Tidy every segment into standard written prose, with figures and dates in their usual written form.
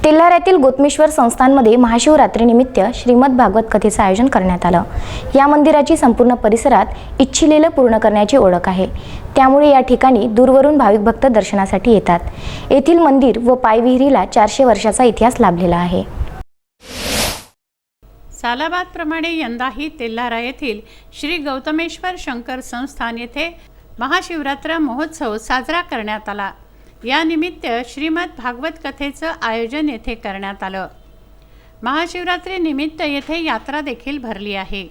तेल्हाऱ्यातील गोतमेश्वर संस्थानमध्ये महाशिवरात्रीनिमित्त श्रीमद भागवत कथेचे आयोजन करण्यात आलं। या मंदिराची संपूर्ण परिसरात इच्छिलेलं पूर्ण करण्याची ओळख आहे। त्यामुळे या ठिकाणी दूरवरून भाविक भक्त दर्शनासाठी येतात। येथील मंदिर व पायविहिरीला 400 वर्षाचा इतिहास लाभलेला आहे। सालाबादप्रमाणे यंदाही तेल्हारा येथील श्री गौतमेश्वर शंकर संस्थान येथे महाशिवरात्र महोत्सव साजरा करण्यात आला। या निमित्त श्रीमद भागवत कथेचं आयोजन येथे करण्यात आलं। महाशिवरात्री निमित्त येथे यात्रा देखील भरली आहे।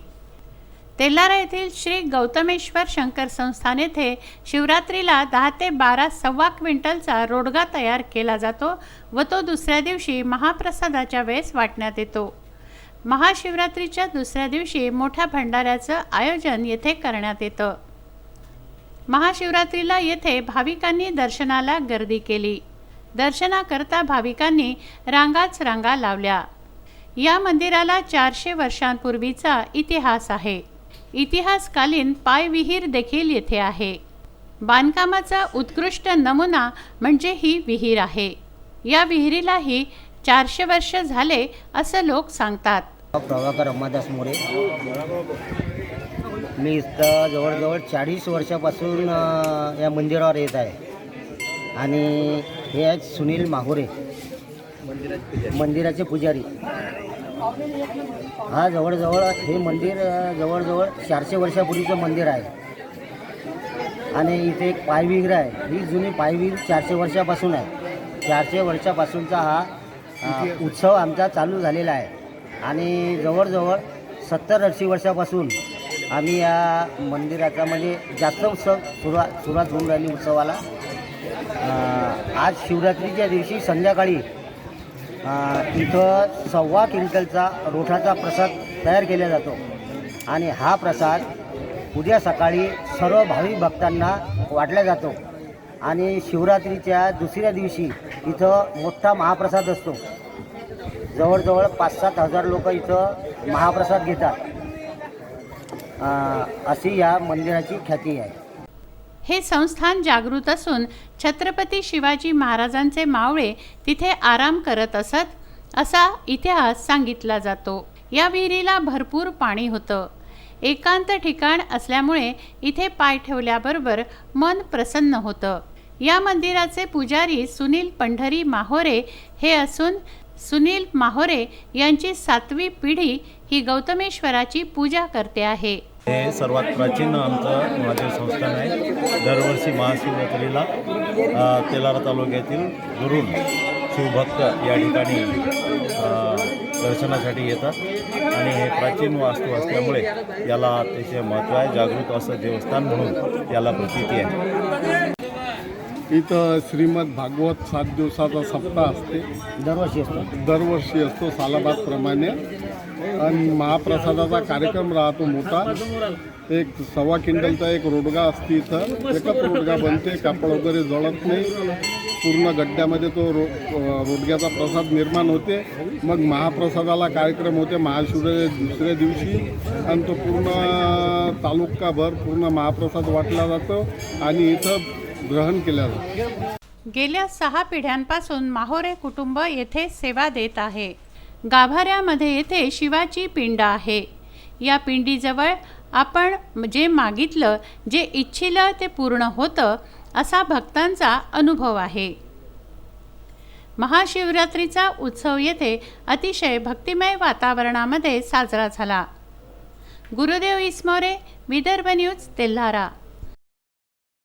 तेल्हारा येथील श्री गौतमेश्वर शंकर संस्थान येथे शिवरात्रीला 10 ते 12 सव्वा क्विंटलचा रोडगा तयार केला जातो व तो दुसऱ्या दिवशी महाप्रसादाच्या वेळेस वाटण्यात येतो। महाशिवरात्रीच्या दुसऱ्या दिवशी मोठ्या भंडाऱ्याचं आयोजन येथे करण्यात येतं। महाशिवरात्रीला येथे भाविकांनी दर्शनाला गर्दी केली। दर्शनाकरता भाविकांनी रांगा लावल्या। या मंदिराला 400 वर्षांपूर्वीचा इतिहास आहे। इतिहासकालीन पायविहीर देखील येथे आहे। बांधकामाचा उत्कृष्ट नमुना म्हणजे ही विहीर आहे। या विहिरीलाही 400 वर्ष झाले असं लोक सांगतात। प्रभाकर अंबादास मोरे, मी इथं जवळजवळ 40 वर्षापासून या मंदिरावर येत आहे आणि हे आहेत सुनील माहुरे, मंदिराचे पुजारी। हा हे मंदिर जवळजवळ 400 वर्षापूर्वीचं मंदिर आहे आणि इथे एक पायविहीर आहे। ही जुनी पायविहीर 400 वर्षापासून आहे। 400 वर्षापासूनचा हा उत्सव आमचा चालू झालेला आहे आणि जवळजवळ 70-80 वर्षापासून आम्ही या मंदिराचा म्हणजे जास्त उत्सव सुरुवात होऊन राहिली उत्सवाला। आज शिवरात्रीच्या दिवशी संध्याकाळी इथं 1.25 क्विंटलचा रोठाचा प्रसाद तयार केला जातो आणि हा प्रसाद उद्या सकाळी सर्व भाविक भक्तांना वाटला जातो आणि शिवरात्रीच्या दुसऱ्या दिवशी इथं मोठा महाप्रसाद असतो। जवळजवळ 5-7 हजार लोक इथं महाप्रसाद घेतात। अशी या मंदिराची ख्याती आहे। हे संस्थान जागृत असून छत्रपती शिवाजी महाराजांचे मावळे तिथे आराम करत असत असा इतिहास सांगितला जातो। या विहिरीला भरपूर पाणी होतं। एकांत ठिकाण असल्यामुळे इथे पाय ठेवल्याबरोबर मन प्रसन्न होतं। या मंदिराचे पुजारी सुनील पंढरी माहोरे हे असून सुनील माहोरे यांची 7वी पिढी ही गौतमेश्वराची पूजा करते आहे। हे सर्वात प्राचीन आमचं महादेव संस्थान आहे। दरवर्षी महाशिवरात्रीला तेल्हारा तालुक्यातील दुरून शिवभक्त या ठिकाणी दर्शनासाठी येतात आणि हे प्राचीन वास्तू असल्यामुळे याला अतिशय महत्त्व आहे। जागृत असं देवस्थान म्हणून याला प्रतीती आहे। इथं श्रीमद भागवत 7 दिवसाचा सप्ताह असते। दरवर्षी असतो सालाबादप्रमाणे आणि महाप्रसादाचा कार्यक्रम राहतो मोठा। एक 1.25 क्विंटलचा एक रोडगा असते। इथं एकच रोडगा बनते, कापड वगैरे जळत नाही। पूर्ण गड्ड्यामध्ये तो रोडग्याचा प्रसाद निर्माण होते। मग महाप्रसादाला कार्यक्रम होते महाशिवरात्री दुसऱ्या दिवशी आणि तो पूर्ण तालुकाभर पूर्ण महाप्रसाद वाटला जातो आणि इथं ग्रहण केल्या जातं। गेल्या 6 पिढ्यांपासून माहोरे कुटुंब येथे सेवा देत आहे। गाभाऱ्यामध्ये येथे शिवाची पिंड आहे। या पिंडीजवळ आपण जे मागितलं, जे इच्छिलं ते पूर्ण होतं असा भक्तांचा अनुभव आहे। महाशिवरात्रीचा उत्सव येथे अतिशय भक्तिमय वातावरणामध्ये साजरा झाला। गुरुदेव इसमोरे, विदर्भ न्यूज, तेल्हारा।